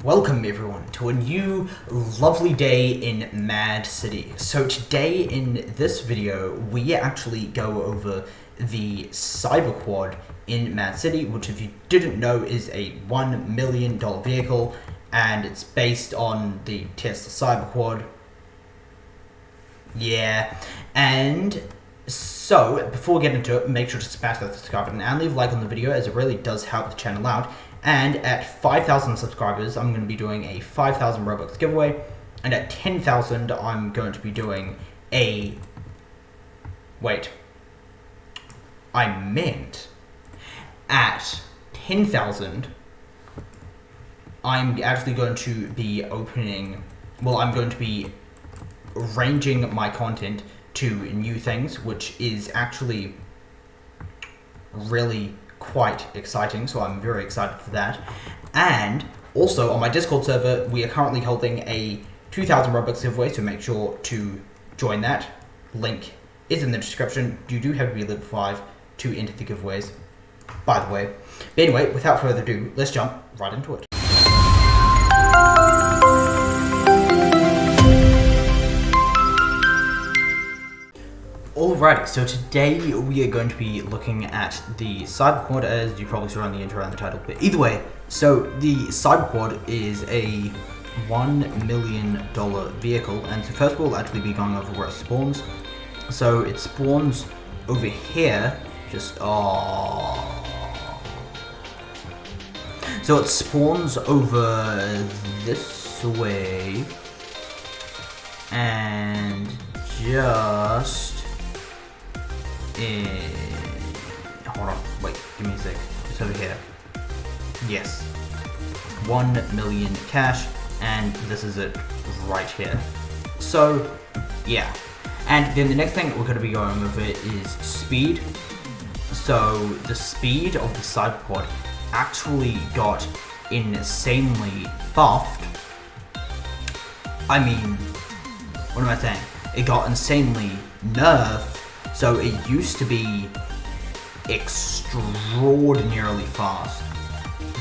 Welcome everyone to a new lovely day in Mad City. So today in this video we actually go over the Cyber Quad in Mad City, which if you didn't know is a $1 million vehicle and it's based on the Tesla Cyber Quad. Yeah, and so before we get into it, make sure to smash that subscribe button and leave a like on the video, as it really does help the channel out. And at 5,000 subscribers, I'm going to be doing a 5,000 Robux giveaway. And at 10,000, I'm going to be doing a... Wait. I meant at 10,000, I'm actually going to be opening... Well, I'm going to be arranging my content to new things, which is actually really quite exciting, so I'm very excited for that. And also on my Discord server, we are currently holding a 2,000 Robux giveaway, so make sure to join that. Link is in the description. You do have to be level 5 to enter the giveaways, by the way. But anyway, without further ado, let's jump right into it. Alrighty, so today we are going to be looking at the Cyber Quad, as you probably saw on the intro and the title. But either way, so the Cyber Quad is a $1 million vehicle, and so first we'll actually be going over where it spawns. So it spawns over here, so it spawns over this way, and just... hold on, wait, give me a sec. It's over here. Yes. 1 million cash, and this is it right here. So, yeah. And then the next thing we're going to be going over is speed. So, the speed of the Cyber Quad actually got insanely buffed. I mean, what am I saying? It got insanely nerfed. So it used to be extraordinarily fast,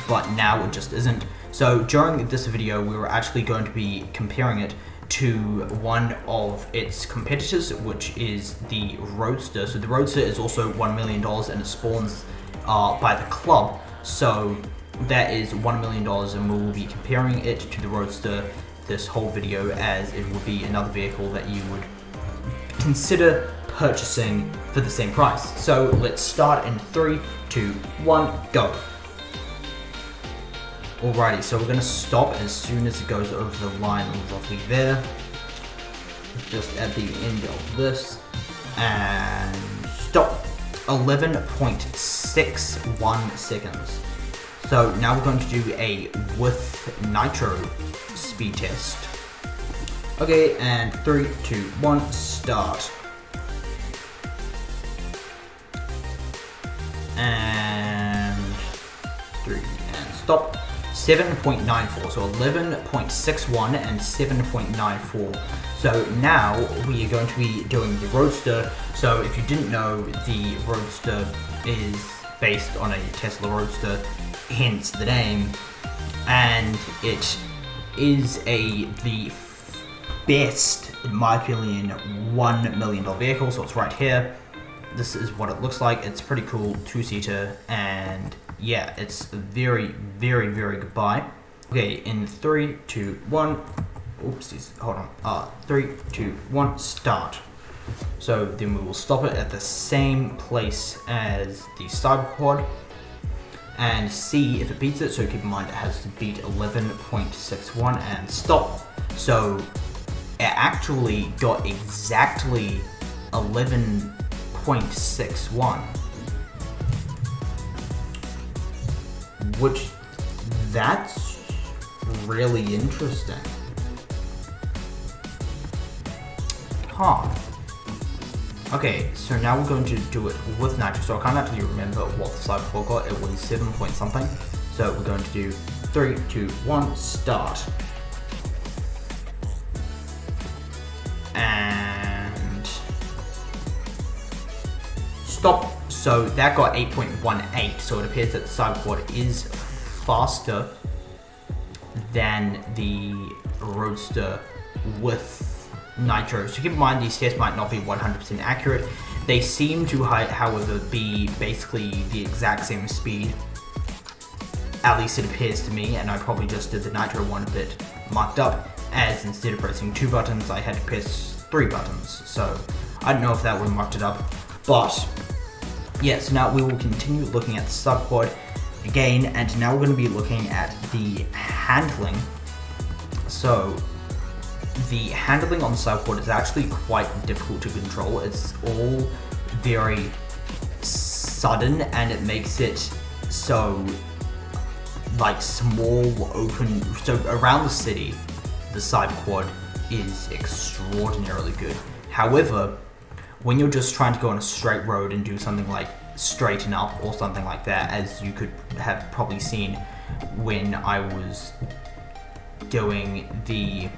but now it just isn't. So during this video, we were actually going to be comparing it to one of its competitors, which is the Roadster. So the Roadster is also $1 million and it spawns by the club. So that is $1 million, and we will be comparing it to the Roadster this whole video, as it would be another vehicle that you would consider purchasing for the same price. So let's start in 3, 2, 1, go. Alrighty, so we're gonna stop as soon as it goes over the line roughly there. Just at the end of this. And stop. 11.61 seconds. So now we're going to do a with nitro speed test. Okay, and 3, 2, 1, start. And 3 and stop. 7.94, so 11.61 and 7.94. So now we are going to be doing the Roadster. So if you didn't know, the Roadster is based on a Tesla Roadster, hence the name, and it is the best, in my opinion, $1 million vehicle. So it's right here. This is what it looks like. It's pretty cool, 2-seater, and yeah, it's very, very, very good buy. Okay, in 3, 2, 1, oopsies, hold on. 3, 2, 1, start. So then we will stop it at the same place as the Cyber Quad and see if it beats it. So keep in mind it has to beat 11.61 and stop. So it actually got exactly 11.61, which that's really interesting. Huh. Okay, so now we're going to do it with nitro. So I can't actually remember what the Cyber Quad got. It was 7 point something. So we're going to do 3, 2, 1, start. And stop. So that got 8.18. So it appears that the Cyber Quad is faster than the Roadster with Nitro. So keep in mind these tests might not be 100% accurate. They seem to, however, be basically the exact same speed. At least it appears to me, and I probably just did the Nitro one a bit mucked up, as instead of pressing 2 buttons, I had to press 3 buttons. So I don't know if that would have mucked it up, but yeah, so now we will continue looking at the subquad again, and now we're going to be looking at the handling. So the handling on the subquad is actually quite difficult to control. It's all very sudden, and it makes it so like small, open. So around the city, the subquad is extraordinarily good. However, when you're just trying to go on a straight road and do something like straighten up or something like that, as you could have probably seen when I was doing the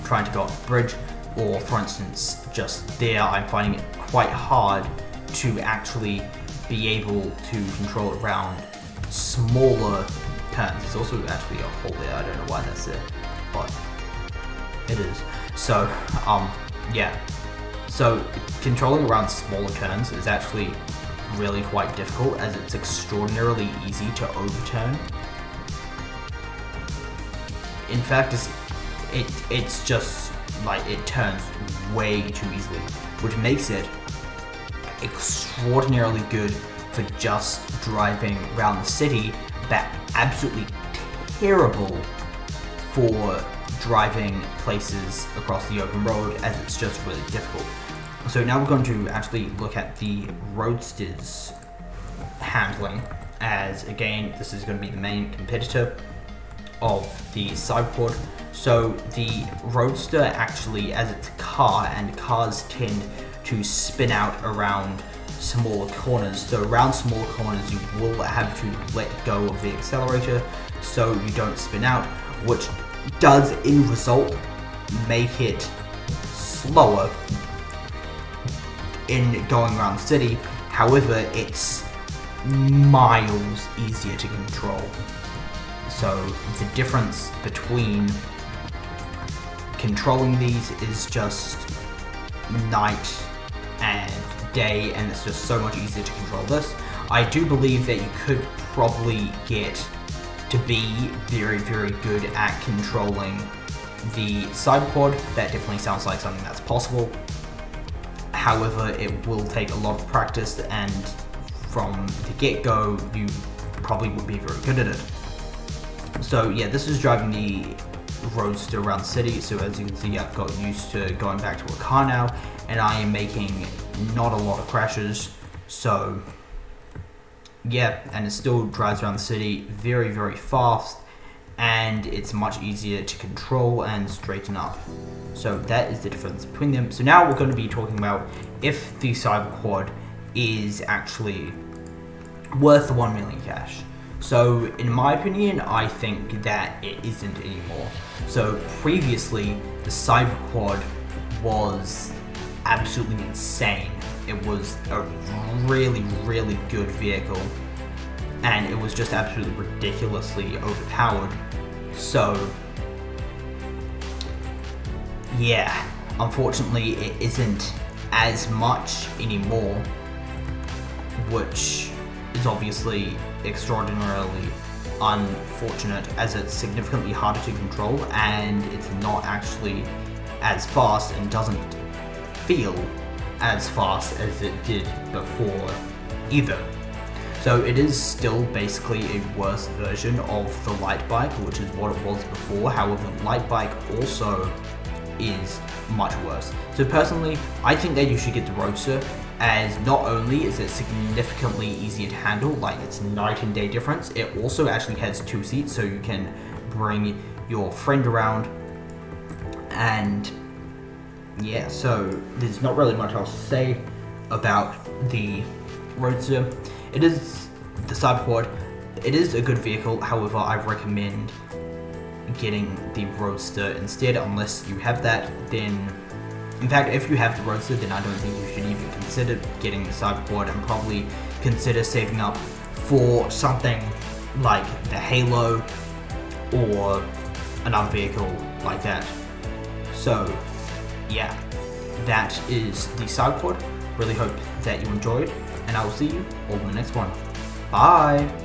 trying to go up the bridge, or for instance just there, I'm finding it quite hard to actually be able to control it around smaller turns. There's also actually a hole there, I don't know why that's there, but it is. So yeah, so controlling around smaller turns is actually really quite difficult, as it's extraordinarily easy to overturn. In fact, it's just like it turns way too easily, which makes it extraordinarily good for just driving around the city, but absolutely terrible for driving places across the open road, as it's just really difficult. So now we're going to actually look at the Roadster's handling, as again, this is going to be the main competitor of the subquad. So the Roadster actually, as it's a car, and cars tend to spin out around smaller corners. So around smaller corners you will have to let go of the accelerator so you don't spin out, which does in result make it slower in going around the city. However, it's miles easier to control. So the difference between controlling these is just night and day, and it's just so much easier to control this. I do believe that you could probably get to be very, very good at controlling the subquad. That definitely sounds like something that's possible. However, it will take a lot of practice, and from the get-go, you probably would be very good at it. So yeah, this is driving the Roadster around the city. So as you can see, I've got used to going back to a car now, and I am making not a lot of crashes. So yeah, and it still drives around the city very, very fast, and it's much easier to control and straighten up. So that is the difference between them. So now we're going to be talking about if the subquad is actually worth the 1 million cash. So in my opinion, I think that it isn't anymore. So previously, the subquad was absolutely insane. It was a really, really good vehicle, and it was just absolutely ridiculously overpowered. So yeah, unfortunately it isn't as much anymore, which is obviously extraordinarily unfortunate, as it's significantly harder to control, and it's not actually as fast and doesn't feel as fast as it did before either. So it is still basically a worse version of the light bike, which is what it was before. However, the light bike also is much worse. So personally, I think that you should get the Roadster, as not only is it significantly easier to handle, like it's night and day difference, it also actually has 2 seats, so you can bring your friend around. And yeah, so there's not really much else to say about the Roadster. It is the subquad. It is a good vehicle. However, I recommend getting the Roadster instead, unless you have that. Then, in fact, if you have the Roadster, then I don't think you should even consider getting the subquad, and probably consider saving up for something like the Halo or another vehicle like that. So yeah, that is the side quad. Really hope that you enjoyed, and I will see you all in the next one. Bye!